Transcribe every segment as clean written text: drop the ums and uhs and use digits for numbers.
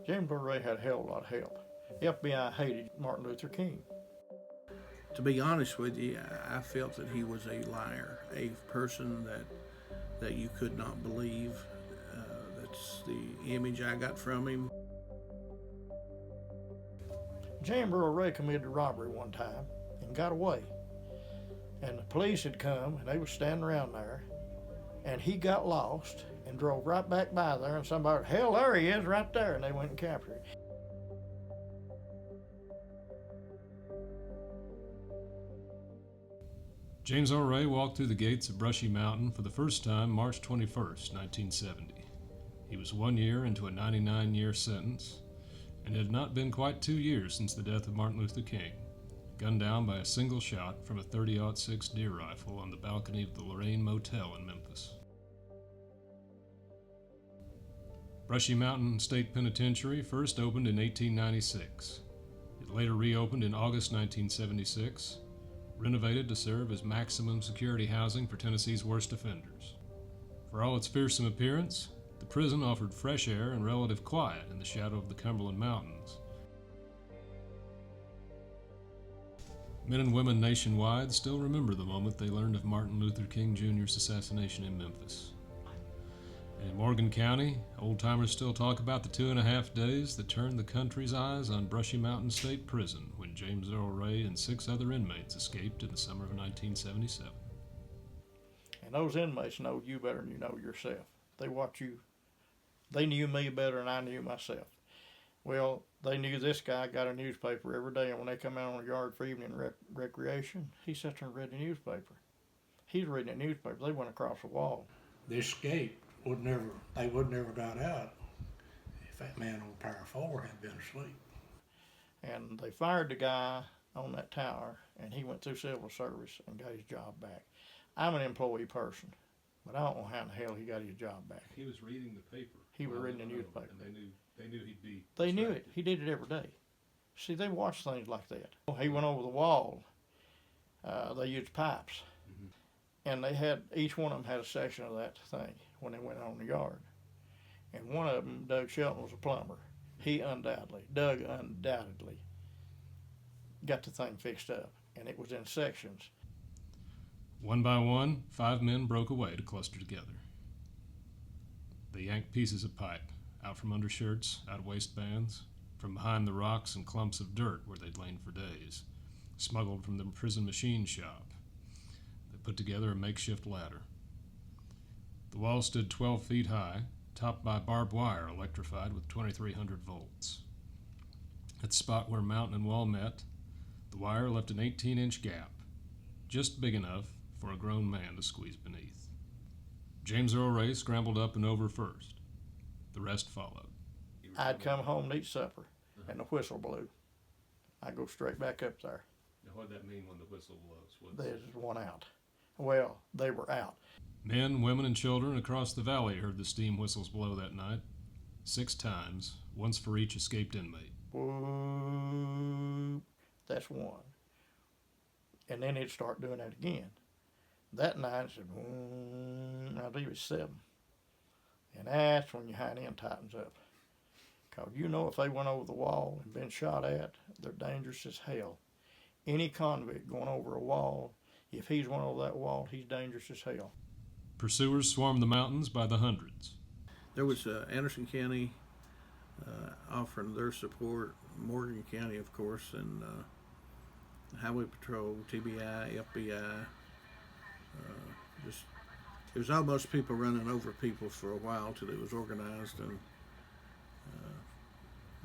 James Earl Ray had a hell of a lot of help. The FBI hated Martin Luther King. To be honest with you, I felt that he was a liar, a person that you could not believe. That's the image I got from him. James Earl Ray committed a robbery one time and got away. And the police had come and they were standing around there, and he got lost and drove right back by there, and somebody, hell, there he is right there, and they went and captured him. James Earl Ray walked through the gates of Brushy Mountain for the first time March 21st, 1970. He was 1 year into a 99-year sentence, and it had not been quite 2 years since the death of Martin Luther King, gunned down by a single shot from a .30-06 deer rifle on the balcony of the Lorraine Motel in Memphis. Brushy Mountain State Penitentiary first opened in 1896. It later reopened in August 1976, renovated to serve as maximum security housing for Tennessee's worst offenders. For all its fearsome appearance, the prison offered fresh air and relative quiet in the shadow of the Cumberland Mountains. Men and women nationwide still remember the moment they learned of Martin Luther King Jr.'s assassination in Memphis. And in Morgan County, old-timers still talk about the 2.5 days that turned the country's eyes on Brushy Mountain State Prison when James Earl Ray and 6 other inmates escaped in the summer of 1977. And those inmates know you better than you know yourself. They watch you. They knew me better than I knew myself. Well, they knew this guy got a newspaper every day, and when they come out on the yard for evening recreation, he sat there and read the newspaper. He's reading the newspaper. They went across the wall. The escape would never got out if that man on Tower 4 had been asleep. And they fired the guy on that tower, and he went through civil service and got his job back. I'm an employee person, but I don't know how in the hell he got his job back. He was reading the paper. He was reading the newspaper. And they knew he'd be They knew it. He did it every day. See, they watch things like that. He went over the wall. They used pipes. And they had, each one of them had a section of that thing when they went on the yard. And one of them, Doug Shelton, was a plumber. Doug undoubtedly got the thing fixed up, and it was in sections. One by one, 5 men broke away to cluster together. They yanked pieces of pipe out from undershirts, out of waistbands, from behind the rocks and clumps of dirt where they'd lain for days, smuggled from the prison machine shop. They put together a makeshift ladder. The wall stood 12 feet high, topped by barbed wire electrified with 2,300 volts. At the spot where mountain and wall met, the wire left an 18-inch gap, just big enough for a grown man to squeeze beneath. James Earl Ray scrambled up and over first. The rest followed. I'd come home to eat supper, and the whistle blew. I'd go straight back up there. Now, what did that mean when the whistle blows? There's one out. Well, they were out. Men, women, and children across the valley heard the steam whistles blow that night, 6 times, once for each escaped inmate. Whoop, that's one. And then it'd start doing that again. That night it said, I believe it's 7. And that's when your hind end tightens up. Because you know if they went over the wall and been shot at, they're dangerous as hell. Any convict going over a wall, if he's went over that wall, he's dangerous as hell. Pursuers swarmed the mountains by the hundreds. There was Anderson County offering their support, Morgan County, of course, and Highway Patrol, TBI, FBI. It was almost people running over people for a while till it was organized, and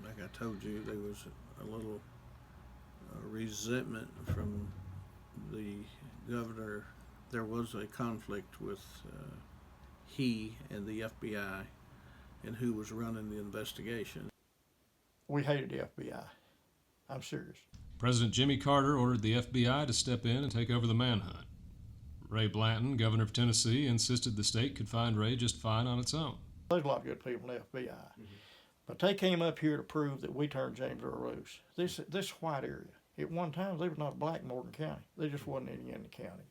like I told you, there was a little resentment from the governor. There was a conflict with he and the FBI and who was running the investigation. We hated the FBI. I'm serious. President Jimmy Carter ordered the FBI to step in and take over the manhunt. Ray Blanton, governor of Tennessee, insisted the state could find Ray just fine on its own. There's a lot of good people in the FBI. But they came up here to prove that we turned James Earl loose. This white area, at one time, they was not black in Morgan County. They just wasn't any in the county.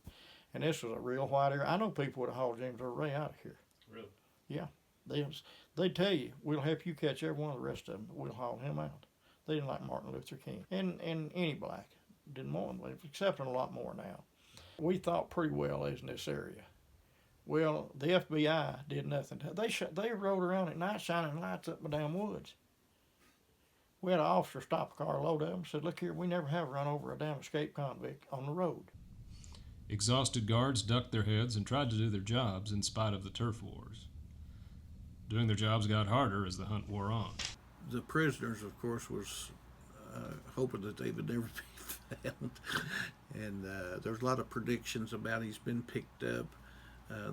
And this was a real white area. I know people would have hauled James Earl Ray out of here. Really? Yeah. They tell you, we'll help you catch every one of the rest of them, but we'll haul him out. They didn't like Martin Luther King. And any black didn't want him, accepting a lot more now. We thought pretty well as in this area. Well, the FBI did nothing. They rode around at night shining lights up the damn woods. We had an officer stop a car, load of them, said, look here, we never have run over a damn escaped convict on the road. Exhausted guards ducked their heads and tried to do their jobs in spite of the turf wars. Doing their jobs got harder as the hunt wore on. The prisoners, of course, was hoping that they would never be found. And there's a lot of predictions about he's been picked up.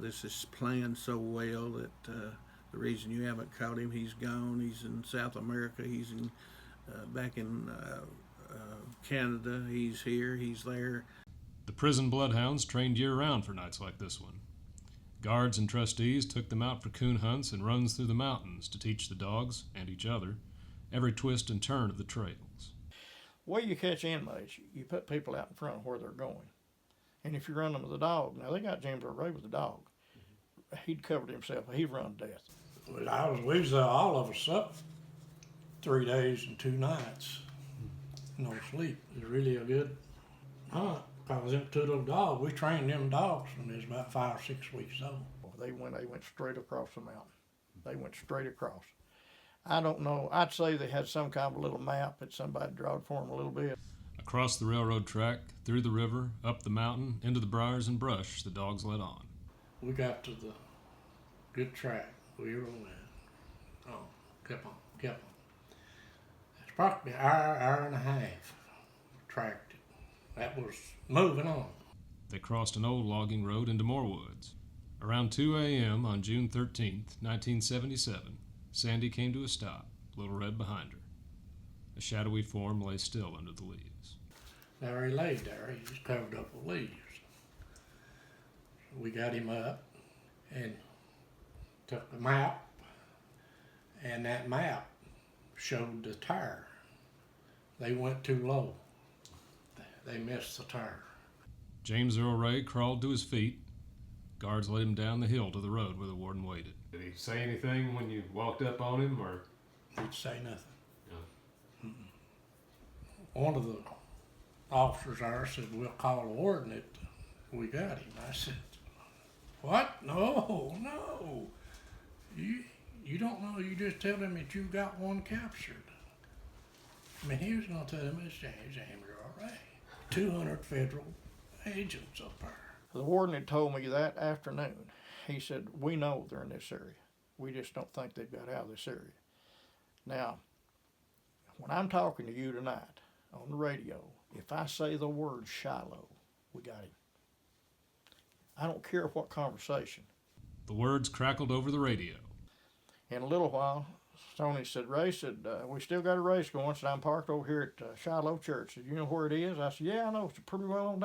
This is planned so well that the reason you haven't caught him, he's gone. He's in South America. He's in back in Canada. He's here. He's there. The prison bloodhounds trained year-round for nights like this one. Guards and trustees took them out for coon hunts and runs through the mountains to teach the dogs, and each other, every twist and turn of the trails. The way you catch inmates, you put people out in front of where they're going. And if you run them with a dog, now they got James Earl Ray with a dog. He'd covered himself. He'd run to death. Well, we was all of us up 3 days and 2 nights. No sleep. It was really a good hunt. Because them 2 little dogs, we trained them dogs when they was about 5 or 6 weeks old. They went straight across the mountain. They went straight across. I don't know. I'd say they had some kind of a little map that somebody drawed for them a little bit. Across the railroad track, through the river, up the mountain, into the briars and brush, the dogs led on. We got to the good track. We were on that. Oh, kept on. It's probably an hour and a half. Tracked it. That was moving on. They crossed an old logging road into more woods. Around 2 a.m. on June 13th, 1977, Sandy came to a stop, Little Red behind her. A shadowy form lay still under the leaves. There he laid there. He was covered up with leaves. We got him up and took the map, and that map showed the tire. They went too low. They missed the tire. James Earl Ray crawled to his feet. Guards led him down the hill to the road where the warden waited. Did he say anything when you walked up on him, or? He'd say nothing. No. One of the officers there said, we'll call the warden if we got him. I said, what? No. You don't know. You just tell them that you got one captured. I mean, he was going to tell them it's James Earl Ray. 200 federal agents up there. The warden had told me that afternoon. He said, we know they're in this area. We just don't think they've got out of this area. Now, when I'm talking to you tonight on the radio, if I say the word Shiloh, we got him. I don't care what conversation. The words crackled over the radio. In a little while, Tony said, Ray said, we still got a race going. Said, I'm parked over here at Shiloh Church. Said, you know where it is? I said, yeah, I know. It's pretty well on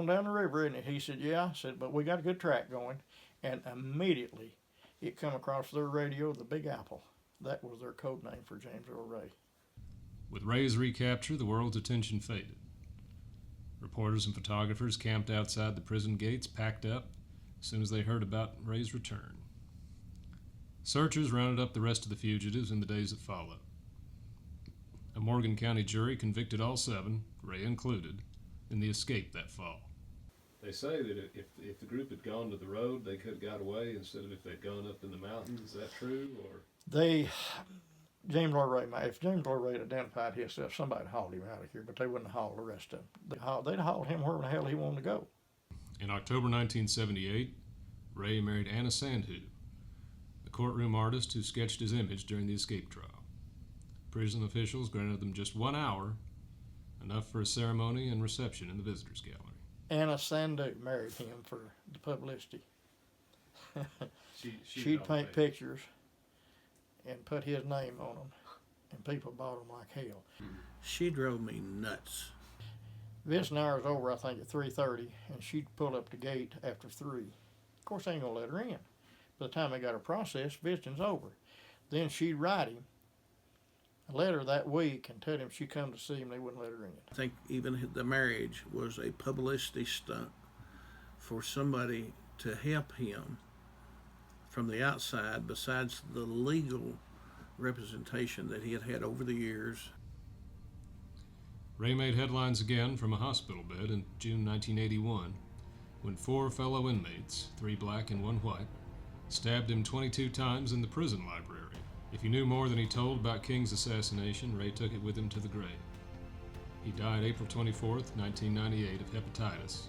down the river, isn't it? He said, yeah. I said, but we got a good track going. And immediately, it come across their radio, the Big Apple. That was their code name for James Earl Ray. With Ray's recapture, the world's attention faded. Reporters and photographers camped outside the prison gates, packed up, as soon as they heard about Ray's return. Searchers rounded up the rest of the fugitives in the days that followed. A Morgan County jury convicted all 7, Ray included, in the escape that fall. They say that if the group had gone to the road, they could have got away instead of if they'd gone up in the mountains. Is that true? Or James Earl Ray, if James Earl Ray had identified himself, somebody hauled him out of here, but they wouldn't have hauled the rest of them. They'd hauled him wherever the hell he wanted to go. In October 1978, Ray married Anna Sandhu, the courtroom artist who sketched his image during the escape trial. Prison officials granted them just 1 hour, enough for a ceremony and reception in the visitors' gallery. Anna Sandhu married him for the publicity. She'd paint dominated. pictures and put his name on them, and people bought them like hell. She drove me nuts. Visiting hours over, I think, at 3:30, and she'd pull up the gate after 3. Of course, they ain't gonna let her in. By the time they got her processed, visiting's over. Then she'd write him a letter that week and tell him she'd come to see him. They wouldn't let her in. I think even the marriage was a publicity stunt for somebody to help him from the outside, besides the legal representation that he had had over the years. Ray made headlines again from a hospital bed in June 1981 when 4 fellow inmates, 3 black and 1 white, stabbed him 22 times in the prison library. If he knew more than he told about King's assassination, Ray took it with him to the grave. He died April 24th, 1998 of hepatitis.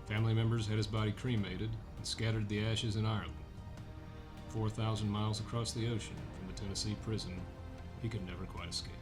Family members had his body cremated and scattered the ashes in Ireland, 4,000 miles across the ocean from the Tennessee prison he could never quite escape.